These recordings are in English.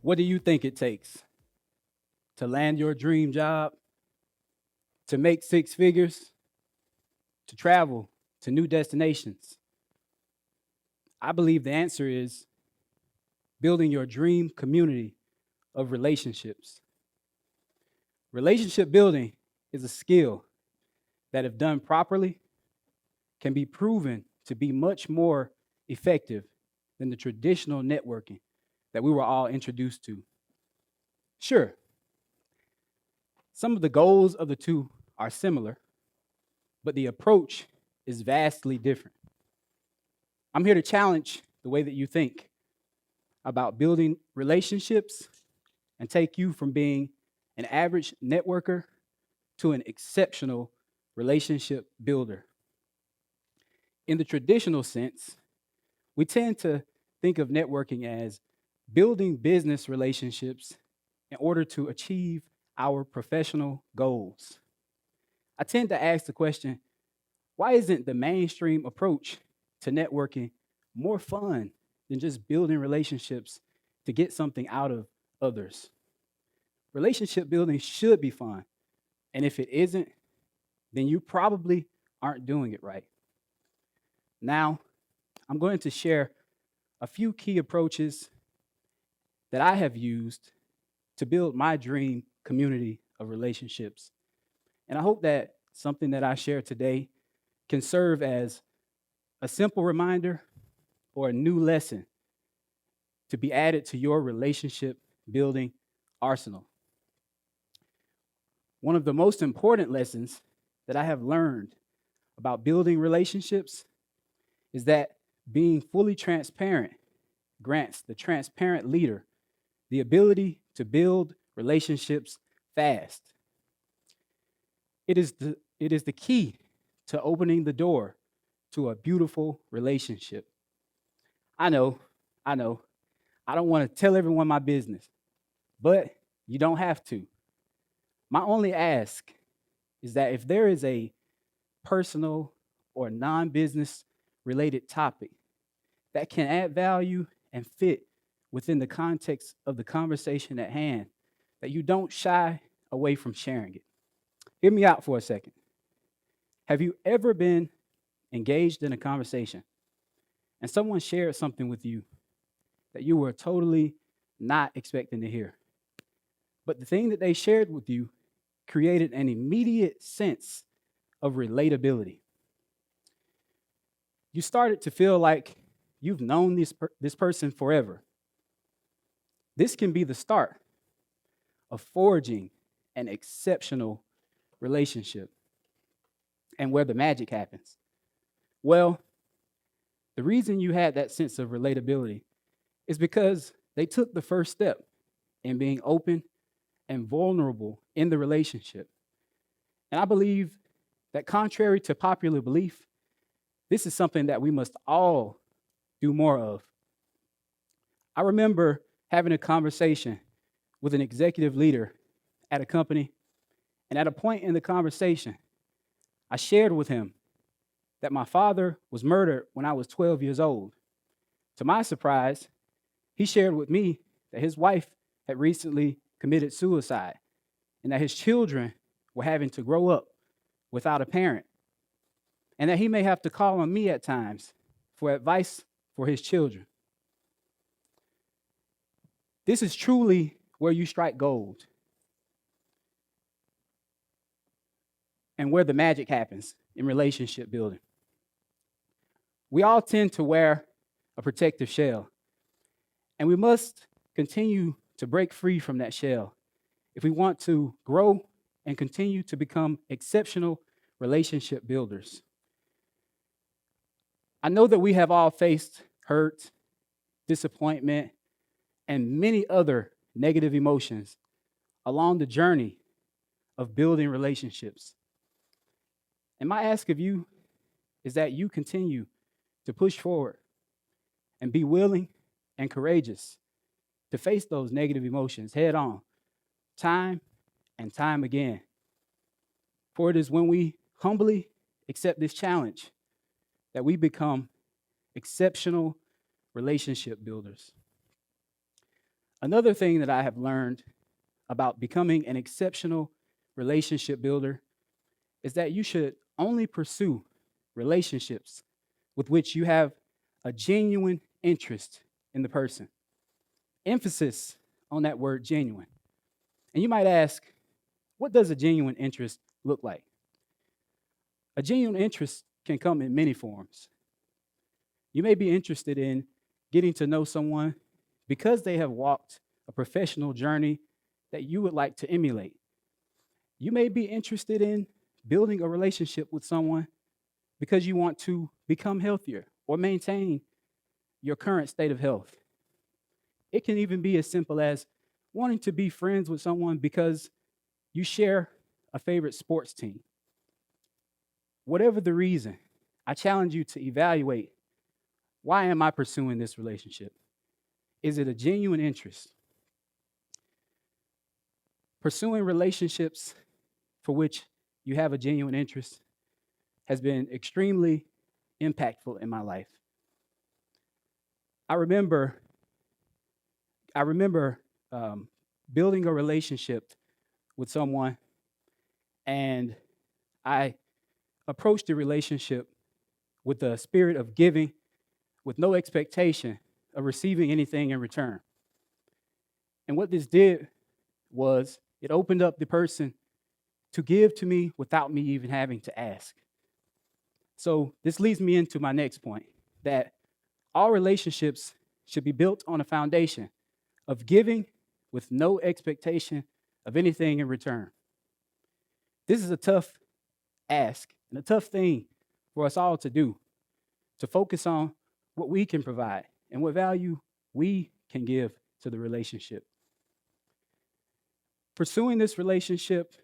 What do you think it takes to land your dream job, to make six figures, to travel to new destinations? I believe the answer is building your dream community of relationships. Relationship building is a skill that, if done properly, can be proven to be much more effective than the traditional networking that we were all introduced to. Sure, some of the goals of the two are similar, but the approach is vastly different. I'm here to challenge the way that you think about building relationships and take you from being an average networker to an exceptional relationship builder. In the traditional sense, we tend to think of networking as building business relationships in order to achieve our professional goals. I tend to ask the question, why isn't the mainstream approach to networking more fun than just building relationships to get something out of others? Relationship building should be fun. And if it isn't, then you probably aren't doing it right. Now, I'm going to share a few key approaches that I have used to build my dream community of relationships. And I hope that something that I share today can serve as a simple reminder or a new lesson to be added to your relationship building arsenal. One of the most important lessons that I have learned about building relationships is that being fully transparent grants the transparent leader the ability to build relationships fast. It is the key to opening the door to a beautiful relationship. I know, I don't want to tell everyone my business, but you don't have to. My only ask is that if there is a personal or non-business related topic that can add value and fit within the context of the conversation at hand, that you don't shy away from sharing it. Hear me out for a second. Have you ever been engaged in a conversation and someone shared something with you that you were totally not expecting to hear? But the thing that they shared with you created an immediate sense of relatability. You started to feel like you've known this person forever. This can be the start of forging an exceptional relationship. And where the magic happens. Well, the reason you had that sense of relatability is because they took the first step in being open and vulnerable in the relationship. And I believe that, contrary to popular belief, this is something that we must all do more of. I remember having a conversation with an executive leader at a company, and at a point in the conversation, I shared with him that my father was murdered when I was 12 years old. To my surprise, he shared with me that his wife had recently committed suicide and that his children were having to grow up without a parent, and that he may have to call on me at times for advice for his children. This is truly where you strike gold and where the magic happens in relationship building. We all tend to wear a protective shell, and we must continue to break free from that shell if we want to grow and continue to become exceptional relationship builders. I know that we have all faced hurt, disappointment, and many other negative emotions along the journey of building relationships. And my ask of you is that you continue to push forward and be willing and courageous to face those negative emotions head on, time and time again. For it is when we humbly accept this challenge that we become exceptional relationship builders. Another thing that I have learned about becoming an exceptional relationship builder is that you should only pursue relationships with which you have a genuine interest in the person. Emphasis on that word genuine. And you might ask, what does a genuine interest look like? A genuine interest can come in many forms. You may be interested in getting to know someone because they have walked a professional journey that you would like to emulate. You may be interested in building a relationship with someone because you want to become healthier or maintain your current state of health. It can even be as simple as wanting to be friends with someone because you share a favorite sports team. Whatever the reason, I challenge you to evaluate, why am I pursuing this relationship? Is it a genuine interest? Pursuing relationships for which you have a genuine interest has been extremely impactful in my life. I remember building a relationship with someone, and I approached the relationship with the spirit of giving, with no expectation of receiving anything in return. And what this did was it opened up the person to give to me without me even having to ask. So this leads me into my next point, that all relationships should be built on a foundation of giving with no expectation of anything in return. This is a tough ask and a tough thing for us all to do, to focus on what we can provide and what value we can give to the relationship. Pursuing this relationship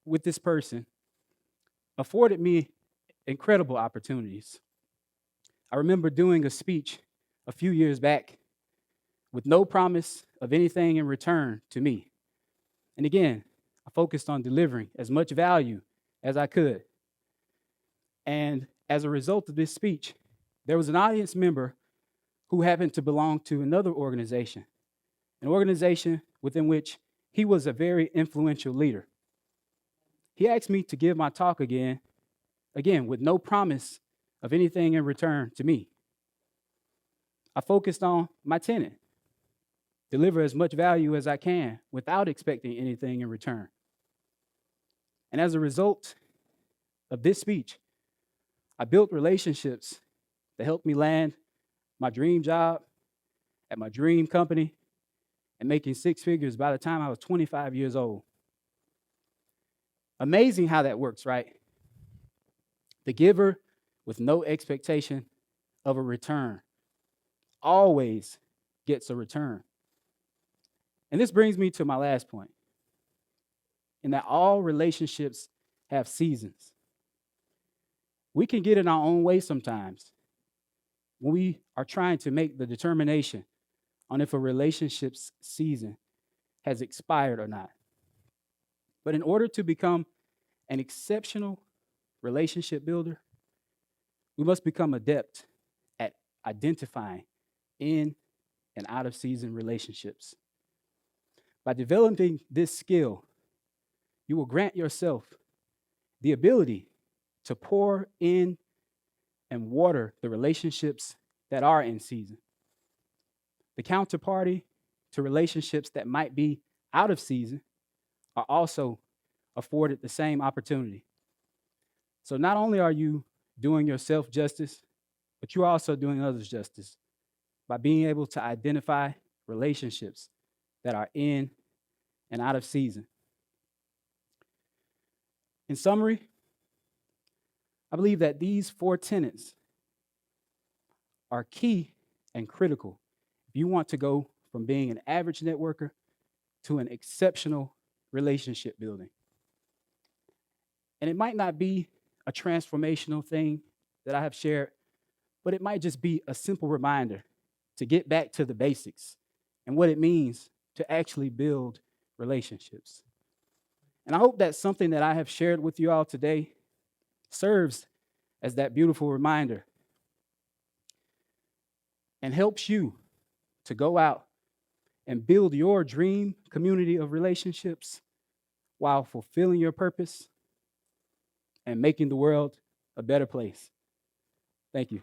with this person afforded me incredible opportunities. I remember doing a speech a few years back with no promise of anything in return to me. And again, I focused on delivering as much value as I could. And as a result of this speech, there was an audience member who happened to belong to another organization, an organization within which he was a very influential leader. He asked me to give my talk again, with no promise of anything in return to me. I focused on my tenet: deliver as much value as I can without expecting anything in return. And as a result of this speech, I built relationships that helped me land my dream job at my dream company and making six figures by the time I was 25 years old. Amazing how that works, right? The giver with no expectation of a return always gets a return. And this brings me to my last point, in that all relationships have seasons. We can get in our own way sometimes when we are trying to make the determination on if a relationship's season has expired or not. But in order to become an exceptional relationship builder, we must become adept at identifying in and out of season relationships. By developing this skill, you will grant yourself the ability to pour in and water the relationships that are in season. The counterparty to relationships that might be out of season are also afforded the same opportunity. So not only are you doing yourself justice, but you're also doing others justice by being able to identify relationships that are in and out of season. In summary, I believe that these 4 tenets are key and critical if you want to go from being an average networker to an exceptional relationship building. And it might not be a transformational thing that I have shared, but it might just be a simple reminder to get back to the basics and what it means to actually build relationships. And I hope that something that I have shared with you all today serves as that beautiful reminder and helps you to go out and build your dream community of relationships while fulfilling your purpose and making the world a better place. Thank you.